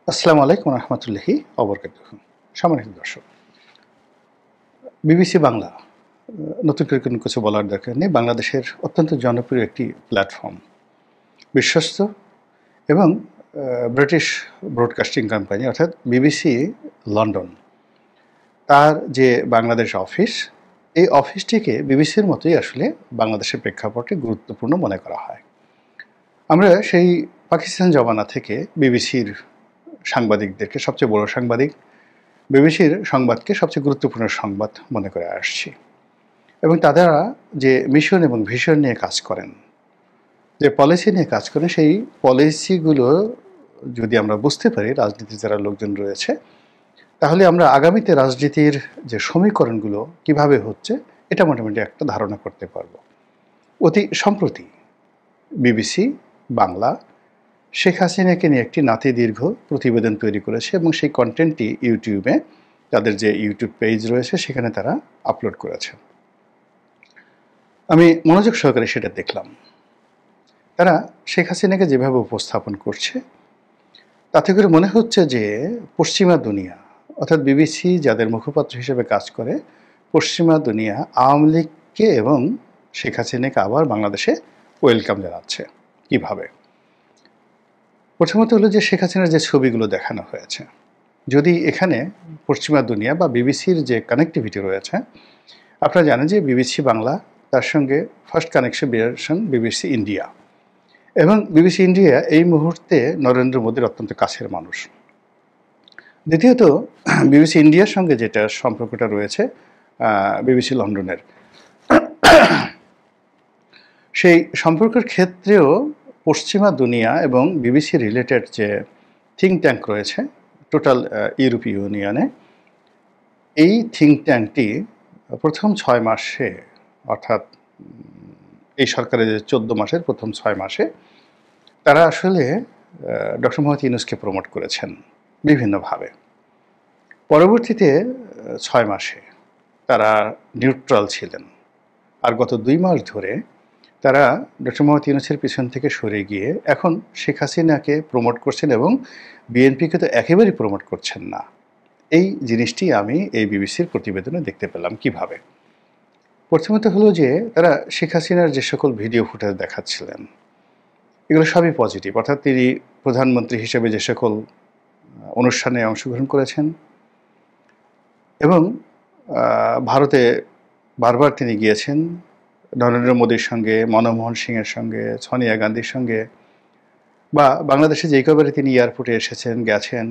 আসসালামু আলাইকুম রহমতুল্লাহি অবরকাতুহ। সম্মানিত দর্শক, বিবিসি বাংলা নতুন করে কোনো কিছু বলার দরকার নেই। বাংলাদেশের অত্যন্ত জনপ্রিয় একটি প্ল্যাটফর্ম, বিশ্বস্ত এবং ব্রিটিশ ব্রডকাস্টিং কোম্পানি অর্থাৎ বিবিসি লন্ডন, তার যে বাংলাদেশ অফিস, এই অফিসটিকে বিবিসির মতোই আসলে বাংলাদেশের প্রেক্ষাপটে গুরুত্বপূর্ণ মনে করা হয়। আমরা সেই পাকিস্তান জমানা থেকে বিবিসির সাংবাদিকদেরকে সবচেয়ে বড় সাংবাদিক, বিবিসির সংবাদকে সবচেয়ে গুরুত্বপূর্ণ সংবাদ মনে করে আসছি এবং তারা যে মিশন এবং ভিশন নিয়ে কাজ করেন, যে পলিসি নিয়ে কাজ করেন, সেই পলিসিগুলো যদি আমরা বুঝতে পারি, রাজনীতির যারা লোকজন রয়েছে, তাহলে আমরা আগামীতে রাজনীতির যে সমীকরণগুলো কিভাবে হচ্ছে এটা মোটামুটি একটা ধারণা করতে পারবো। অতি সম্প্রতি বিবিসি বাংলা শেখ হাসিনাকে নিয়ে একটি নাতিদীর্ঘ প্রতিবেদন তৈরি করেছে এবং সেই কন্টেন্টটি ইউটিউবে, তাদের যে ইউটিউব পেজ রয়েছে সেখানে তারা আপলোড করেছে। আমি মনোযোগ সহকারে সেটা দেখলাম। তারা শেখ হাসিনাকে যেভাবে উপস্থাপন করছে, তাতে করে মনে হচ্ছে যে পশ্চিমা দুনিয়া, অর্থাৎ বিবিসি যাদের মুখপাত্র হিসেবে কাজ করে, পশ্চিমা দুনিয়া আওয়ামী লীগকে এবং শেখ হাসিনাকে আবার বাংলাদেশে ওয়েলকাম জানাচ্ছে। কিভাবে? প্রথমত হলো যে শেখ হাসিনার যে ছবিগুলো দেখানো হয়েছে, যদি এখানে পশ্চিমা দুনিয়া বা বিবিসির যে কানেক্টিভিটি রয়েছে, আপনারা জানেন যে বিবিসি বাংলা, তার সঙ্গে ফার্স্ট কানেকশন বিবিসি ইন্ডিয়া, এবং বিবিসি ইন্ডিয়া এই মুহূর্তে নরেন্দ্র মোদীর অত্যন্ত কাছের মানুষ। দ্বিতীয়ত বিবিসি ইন্ডিয়ার সঙ্গে যেটা সম্পর্কটা রয়েছে বিবিসি লন্ডনের, সেই সম্পর্কের ক্ষেত্রেও পশ্চিমা দুনিয়া এবং বিবিসি রিলেটেড যে থিঙ্ক ট্যাঙ্ক রয়েছে টোটাল ইউরোপীয় ইউনিয়নে, এই থিঙ্ক ট্যাঙ্কটি প্রথম 6 মাসে, অর্থাৎ এই সরকারের যে 14 মাসের প্রথম 6 মাসে, তারা আসলে ডক্টর মোহাম্মদ ইউনূসকে প্রমোট করেছেন বিভিন্নভাবে। পরবর্তীতে 6 মাসে তারা নিউট্রাল ছিলেন, আর গত 2 মাস ধরে তারা ডক্টর মোহাম্মদ ইউনূসের পিছন থেকে সরে গিয়ে এখন শেখ হাসিনাকে প্রমোট করছেন এবং বিএনপিকে তো একেবারেই প্রমোট করছেন না। এই জিনিসটি আমি এই বিবিসির প্রতিবেদনে দেখতে পেলাম। কিভাবে? প্রথমত হলো যে তারা শেখ হাসিনার যে সকল ভিডিও ফুটেজ দেখাচ্ছিলেন, এগুলো সবই পজিটিভ, অর্থাৎ তিনি প্রধানমন্ত্রী হিসেবে যে সকল অনুষ্ঠানে অংশগ্রহণ করেছেন এবং ভারতে বারবার তিনি গিয়েছেন নরেন্দ্র মোদীর সঙ্গে, মনমোহন সিংয়ের সঙ্গে, সোনিয়া গান্ধীর সঙ্গে, বা বাংলাদেশে যে কবারে তিনি এয়ারপোর্টে এসেছেন, গেছেন,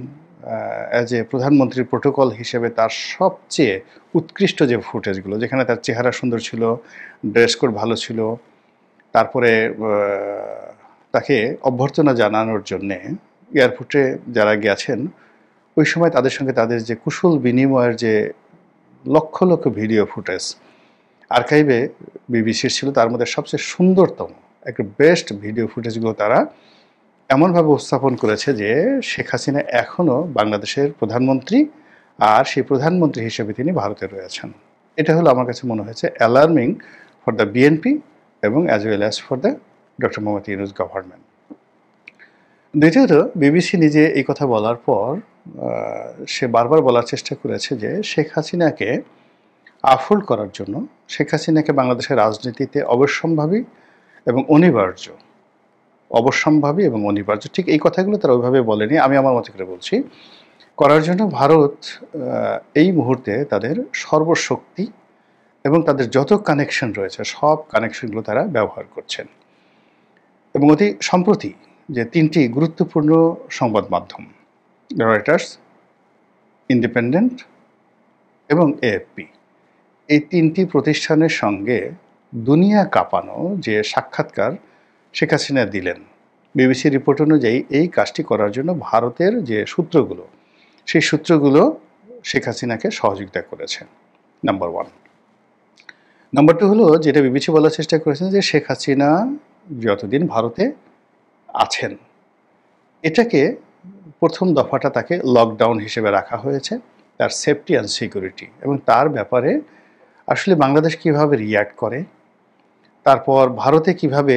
অ্যাজ এ প্রধানমন্ত্রীর প্রোটোকল হিসেবে তার সবচেয়ে উৎকৃষ্ট যে ফুটেজগুলো, যেখানে তার চেহারা সুন্দর ছিল, ড্রেস কোড ভালো ছিল, তারপরে তাকে অভ্যর্থনা জানানোর জন্যে এয়ারপোর্টে যারা গেছেন, ওই সময় তাদের সঙ্গে তাদের যে কুশল বিনিময়ের যে লক্ষ লক্ষ ভিডিও ফুটেজ আর্কাইভে বিবিসির ছিল, তার মধ্যে সবচেয়ে সুন্দরতম একটা বেস্ট ভিডিও ফুটেজগুলো তারা এমনভাবে উপস্থাপন করেছে যে শেখ হাসিনা এখনও বাংলাদেশের প্রধানমন্ত্রী, আর সেই প্রধানমন্ত্রী হিসেবে তিনি ভারতে রয়েছেন। এটা হলো আমার কাছে মনে হয়েছে অ্যালার্মিং ফর দ্য বিএনপি এবং as well as for the doctor Mohammad Yunus government. দ্বিতীয়ত, বিবিসি নিজে এই কথা বলার পর সে বারবার বলার চেষ্টা করেছে যে শেখ হাসিনাকে আফোল্ড করার জন্য, শেখ হাসিনাকে বাংলাদেশের রাজনীতিতে অবশ্যম্ভাবী এবং অনিবার্য, অবশ্যম্ভাবী এবং অনিবার্য, ঠিক এই কথাগুলো তারা ওইভাবে বলেনি, আমি আমার মতো করে বলছি, করার জন্য ভারত এই মুহূর্তে তাদের সর্বশক্তি এবং তাদের যত কানেকশন রয়েছে সব কানেকশনগুলো তারা ব্যবহার করছেন। এবং অতি সম্প্রতি যে 3টি গুরুত্বপূর্ণ সংবাদ মাধ্যম, রয়টার্স, ইন্ডিপেন্ডেন্ট এবং এএফপি, এই 3টি প্রতিষ্ঠানের সঙ্গে দুনিয়া কাঁপানো যে সাক্ষাৎকার শেখ হাসিনা দিলেন, বিবিসি রিপোর্ট অনুযায়ী এই কাজটি করার জন্য ভারতের যে সূত্রগুলো, সেই সূত্রগুলো শেখ হাসিনাকে সহযোগিতা করেছে, নাম্বার 1। নাম্বার 2 হলো যেটা বিবিসি বলার চেষ্টা করেছেন যে শেখ হাসিনা যতদিন ভারতে আছেন, এটাকে প্রথম দফাটা তাকে লকডাউন হিসেবে রাখা হয়েছে, তার সেফটি অ্যান্ড সিকিউরিটি, এবং তার ব্যাপারে আসলে বাংলাদেশ কীভাবে রিয়্যাক্ট করে, তারপর ভারতে কিভাবে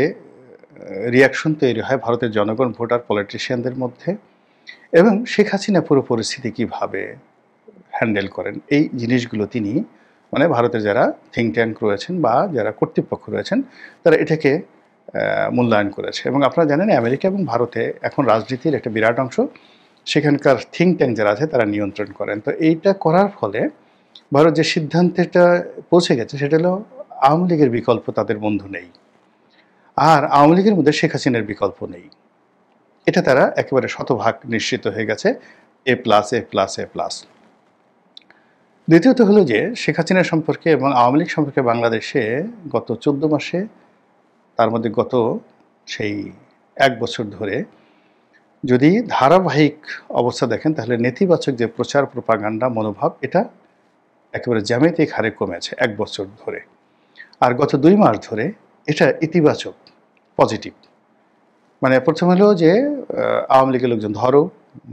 রিয়াকশন তৈরি হয় ভারতের জনগণ, ভোটার, পলিটিশিয়ানদের মধ্যে, এবং শেখ হাসিনা পুরো পরিস্থিতি কীভাবে হ্যান্ডেল করেন, এই জিনিসগুলো তিনি মানে ভারতের যারা থিঙ্ক ট্যাঙ্ক রয়েছেন বা যারা কর্তৃপক্ষ রয়েছেন তারা এটাকে মূল্যায়ন করেছে। এবং আপনারা জানেন আমেরিকা এবং ভারতে এখন রাজনীতির একটা বিরাট অংশ সেখানকার থিঙ্ক ট্যাঙ্ক যারা আছে তারা নিয়ন্ত্রণ করেন। তো এইটা করার ফলে ভারত যে সিদ্ধান্তেটা পৌঁছে গেছে সেটা হলো আওয়ামী লীগের বিকল্প তাদের বন্ধু নেই, আর আওয়ামী লীগের মধ্যে শেখ হাসিনার বিকল্প নেই। এটা তারা একেবারে শতভাগ নিশ্চিত হয়ে গেছে, A+, A+, A+। দ্বিতীয়ত হলো যে শেখ হাসিনা সম্পর্কে এবং আওয়ামী লীগ সম্পর্কে বাংলাদেশে গত 14 মাসে, তার মধ্যে গত সেই 1 বছর ধরে যদি ধারাবাহিক অবস্থা দেখেন তাহলে নেতিবাচক যে প্রচার প্রপাগান্ডা মনোভাব এটা একেবারে জ্যামিতিক হারে কমেছে 1 বছর ধরে। আর গত 2 মাস ধরে এটা ইতিবাচক, পজিটিভ। মানে প্রথম হলো যে আওয়ামী লীগের লোকজন ধরো,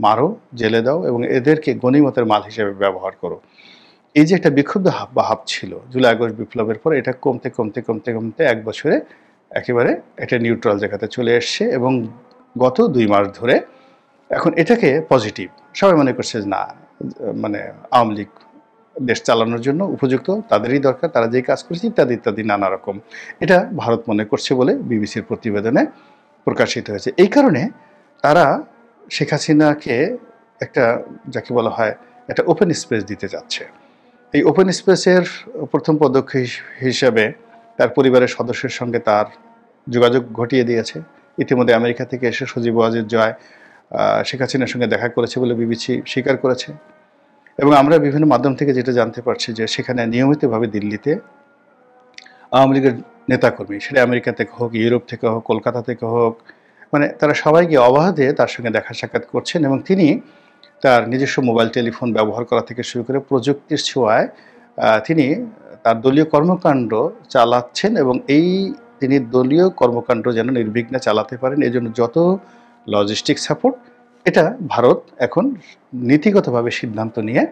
মারো, জেলে দাও এবং এদেরকে গণিমতের মাল হিসেবে ব্যবহার করো। এই যে একটা বিক্ষুব্ধ ভাব ছিল জুলাই আগস্ট বিপ্লবের পর, এটা কমতে কমতে কমতে কমতে 1 বছরে একেবারে একটা নিউট্রাল জায়গাতে চলে এসছে এবং গত 2 মাস ধরে এখন এটাকে পজিটিভ সবাই মনে করছে। না, মানে আওয়ামী লীগ দেশ চালানোর জন্য উপযুক্ত, তাদেরই দরকার, তারা যেই কাজ করছে ইত্যাদি ইত্যাদি নানা রকম, এটা ভারত মনে করছে বলে বিবিসির প্রতিবেদনে প্রকাশিত হয়েছে। এই কারণে তারা শেখ হাসিনাকে একটা যাকে বলা হয় একটা ওপেন স্পেস দিতে যাচ্ছে। এই ওপেন স্পেসের প্রথম পদক্ষেপ হিসেবে তার পরিবারের সদস্যের সঙ্গে তার যোগাযোগ ঘটিয়ে দিয়েছে। ইতিমধ্যে আমেরিকা থেকে এসে সজীব ওয়াজেদ জয় শেখ হাসিনার সঙ্গে দেখা করেছে বলে বিবিসি স্বীকার করেছে। এবং আমরা বিভিন্ন মাধ্যম থেকে যেটা জানতে পারছি যে সেখানে নিয়মিতভাবে দিল্লিতে আওয়ামী লীগের নেতাকর্মী, সেটা আমেরিকা থেকে হোক, ইউরোপ থেকে হোক, কলকাতা থেকে হোক, মানে তারা সবাইকে অবাধে তার সঙ্গে দেখা সাক্ষাৎ করছেন এবং তিনি তার নিজস্ব মোবাইল টেলিফোন ব্যবহার করা থেকে শুরু করে প্রযুক্তির ছোঁয়ায় তিনি তার দলীয় কর্মকাণ্ড চালাচ্ছেন এবং এই তিনি দলীয় কর্মকাণ্ড যেন নির্বিঘ্নে চালাতে পারেন এজন্য যত লজিস্টিক সাপোর্ট এটা ভারত এখন নীতিগতভাবে সিদ্ধান্ত নিয়ে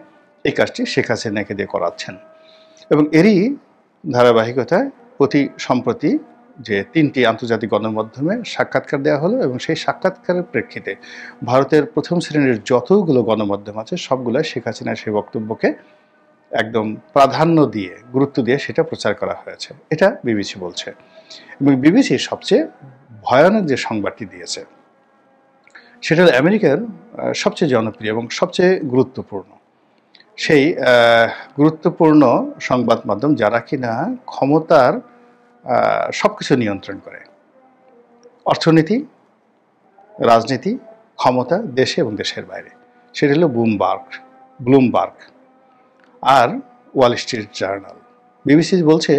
এই কাজটি শেখ হাসিনাকে দিয়ে করাচ্ছেন। এবং এরই ধারাবাহিকতায় অতি সম্প্রতি যে 3টি আন্তর্জাতিক গণমাধ্যমে সাক্ষাৎকার দেওয়া হলো এবং সেই সাক্ষাৎকারের প্রেক্ষিতে ভারতের প্রথম শ্রেণীর যতগুলো গণমাধ্যম আছে সবগুলো শেখ হাসিনার সেই বক্তব্যকে একদম প্রাধান্য দিয়ে, গুরুত্ব দিয়ে সেটা প্রচার করা হয়েছে, এটা বিবিসি বলছে। এবং বিবিসি সবচেয়ে ভয়ানক যে সংবাদটি দিয়েছে সেটা হলো আমেরিকার সবচেয়ে জনপ্রিয় এবং সবচেয়ে গুরুত্বপূর্ণ সেই গুরুত্বপূর্ণ সংবাদ মাধ্যম যারা কিনা ক্ষমতার সব কিছু নিয়ন্ত্রণ করে, অর্থনীতি, রাজনীতি, ক্ষমতা দেশে এবং দেশের বাইরে, সেটা হলো ব্লুমবার্গ আর ওয়াল স্ট্রিট জার্নাল। বিবিসি বলছে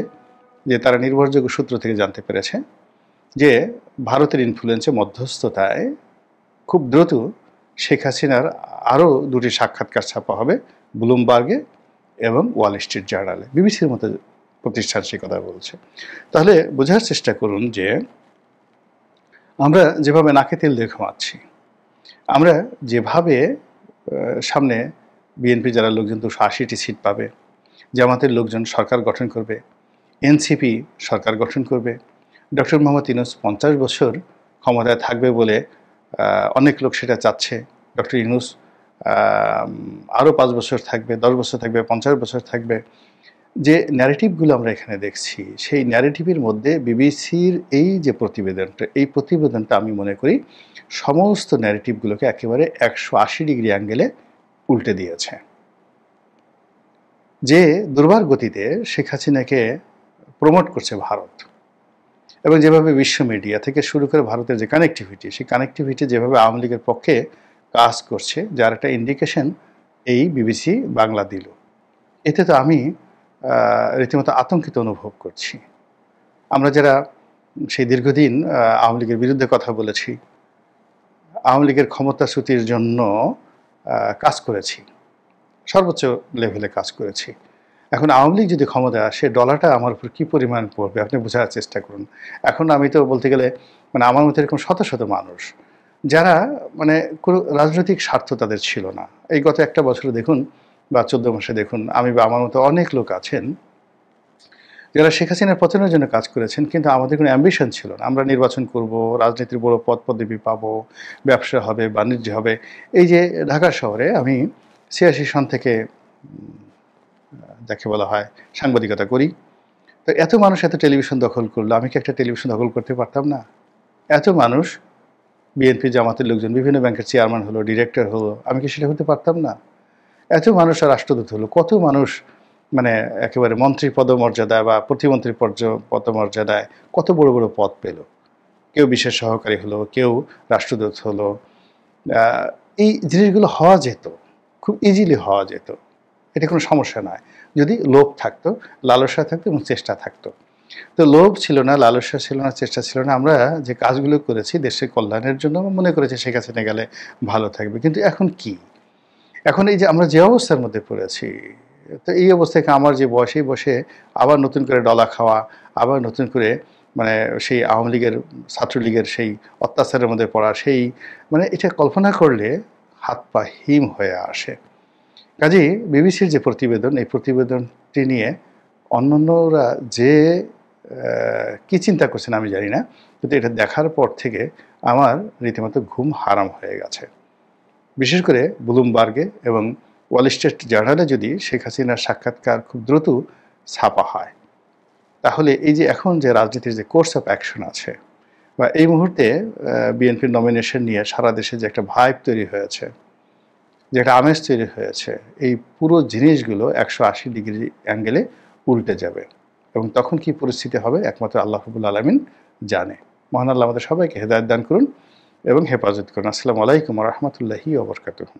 যে তারা নির্ভরযোগ্য সূত্র থেকে জানতে পেরেছে যে ভারতের ইনফ্লুয়েন্সে মধ্যস্থতায় খুব দ্রুত শেখ হাসিনার আরও 2টি সাক্ষাৎকার ছাপা হবে ব্লুমবার্গে এবং ওয়াল স্ট্রিট জার্নালে। বিবিসির মতো প্রতিষ্ঠান সে কথা বলছে। তাহলে বোঝার চেষ্টা করুন যে আমরা যেভাবে নাকে তেল দিয়ে ঘুমাচ্ছি, আমরা যেভাবে সামনে বিএনপি যারা লোকজন 280টি সিট পাবে, জামাতের লোকজন সরকার গঠন করবে, এনসিপি সরকার গঠন করবে, ডক্টর মোহাম্মদ ইউনূস 50 বছর ক্ষমতায় থাকবে বলে অনেক লোক সেটা চাচ্ছে, ডক্টর ইউনূস আরও 5 বছর থাকবে, 10 বছর থাকবে, 50 বছর থাকবে। যে ন্যারেটিভগুলো আমরা এখানে দেখছি সেই ন্যারেটিভের মধ্যে বিবিসির এই যে প্রতিবেদনটা, এই প্রতিবেদনটা আমি মনে করি সমস্ত ন্যারেটিভগুলোকে একেবারে 180 ডিগ্রি অ্যাঙ্গেলে উল্টে দিয়েছে। যে দুর্বার গতিতে শেখ হাসিনাকে প্রমোট করছে ভারত এবং যেভাবে বিশ্ব মিডিয়া থেকে শুরু করে ভারতের যে কানেক্টিভিটি, সেই কানেক্টিভিটি যেভাবে আওয়ামী লীগের পক্ষে কাজ করছে যার একটা ইন্ডিকেশন এই বিবিসি বাংলা দিল, এতে তো আমি রীতিমতো আতঙ্কিত অনুভব করছি। আমরা যারা সেই দীর্ঘদিন আওয়ামী লীগের বিরুদ্ধে কথা বলেছি, আওয়ামী লীগের ক্ষমতাচ্যুতির জন্য কাজ করেছি, সর্বোচ্চ লেভেলে কাজ করেছি, এখন আওয়ামী লীগ যদি ক্ষমতায় আসে ডলারটা আমার উপর কী পরিমাণ পড়বে আপনি বোঝার চেষ্টা করুন। এখন আমি তো বলতে গেলে মানে আমার মতো এরকম শত শত মানুষ যারা মানে কোনো রাজনৈতিক স্বার্থ তাদের ছিল না, এই গত 1 বছরে দেখুন বা 14 মাসে দেখুন, আমি বা আমার মতো অনেক লোক আছেন যারা শেখ হাসিনার পতনের জন্য কাজ করেছেন, কিন্তু আমাদের কোনো অ্যাম্বিশন ছিল না। আমরা নির্বাচন করব, রাজনীতির বড় পদ-পদবি পাবো, ব্যবসা হবে, বাণিজ্য হবে। এই যে ঢাকা শহরে আমি ৮৬ সন থেকে যাকে বলা হয় সাংবাদিকতা করি। তো এত মানুষ এত টেলিভিশন দখল করলো, আমি কি একটা টেলিভিশন দখল করতে পারতাম না? এত মানুষ বিএনপি জামাতের লোকজন বিভিন্ন ব্যাংকের চেয়ারম্যান হলো, ডিরেক্টর হলো, আমি কি সেটা হতে পারতাম না? এত মানুষ রাষ্ট্রদূত হলো, কত মানুষ মানে একেবারে মন্ত্রী পদমর্যাদায় বা প্রতিমন্ত্রী পদমর্যাদায় কত বড় বড় পদ পেল। কেউ বিশেষ সহকারী হলো, কেউ রাষ্ট্রদূত হলো। এই জিনিসগুলো হওয়া যেত, খুব ইজিলি হওয়া যেত। এটা কোনো সমস্যা নয়, যদি লোভ থাকতো, লালসা থাকতো এবং চেষ্টা থাকতো। তো লোভ ছিল না, লালসা ছিল না, চেষ্টা ছিল না। আমরা যে কাজগুলো করেছি দেশের কল্যাণের জন্য, মনে করেছি শেখ হাসিনা গেলে ভালো থাকবে। কিন্তু এখন কি? এখন এই যে আমরা যে অবস্থার মধ্যে পড়েছি, তো এই অবস্থায় আমার যে বয়স, এই বয়সে আবার নতুন করে ডলা খাওয়া, আবার নতুন করে মানে সেই আওয়ামী লীগের, ছাত্রলীগের সেই অত্যাচারের মধ্যে পড়া, সেই মানে এটা কল্পনা করলে হাত পা হিম হয়ে আসে। কাজেই বিবিসির যে প্রতিবেদন, এই প্রতিবেদনটি নিয়ে অন্যান্যরা যে কী চিন্তা করছেন আমি জানি না, কিন্তু এটা দেখার পর থেকে আমার রীতিমতো ঘুম হারাম হয়ে গেছে। বিশেষ করে ব্লুমবার্গে এবং ওয়াল স্ট্রিট জার্নালে যদি শেখ হাসিনার সাক্ষাৎকার খুব দ্রুত ছাপা হয়, তাহলে এই যে এখন যে রাজনীতির যে কোর্স অফ অ্যাকশন আছে, বা এই মুহূর্তে বিএনপির নমিনেশন নিয়ে সারা দেশে যে একটা ভাইব তৈরি হয়েছে, যে একটা আমেজ তৈরি হয়েছে, এই পুরো জিনিসগুলো 180 ডিগ্রি অ্যাঙ্গেলে উল্টে যাবে। এবং তখন কি পরিস্থিতি হবে একমাত্র আল্লাহ রাব্বুল আলামিন জানে। মহান আল্লাহ আমাদের সবাইকে হেদায়েত দান করুন এবং হেফাজত করুন। আসসালামু আলাইকুম ওয়া রাহমাতুল্লাহি ওয়া বারাকাতুহু।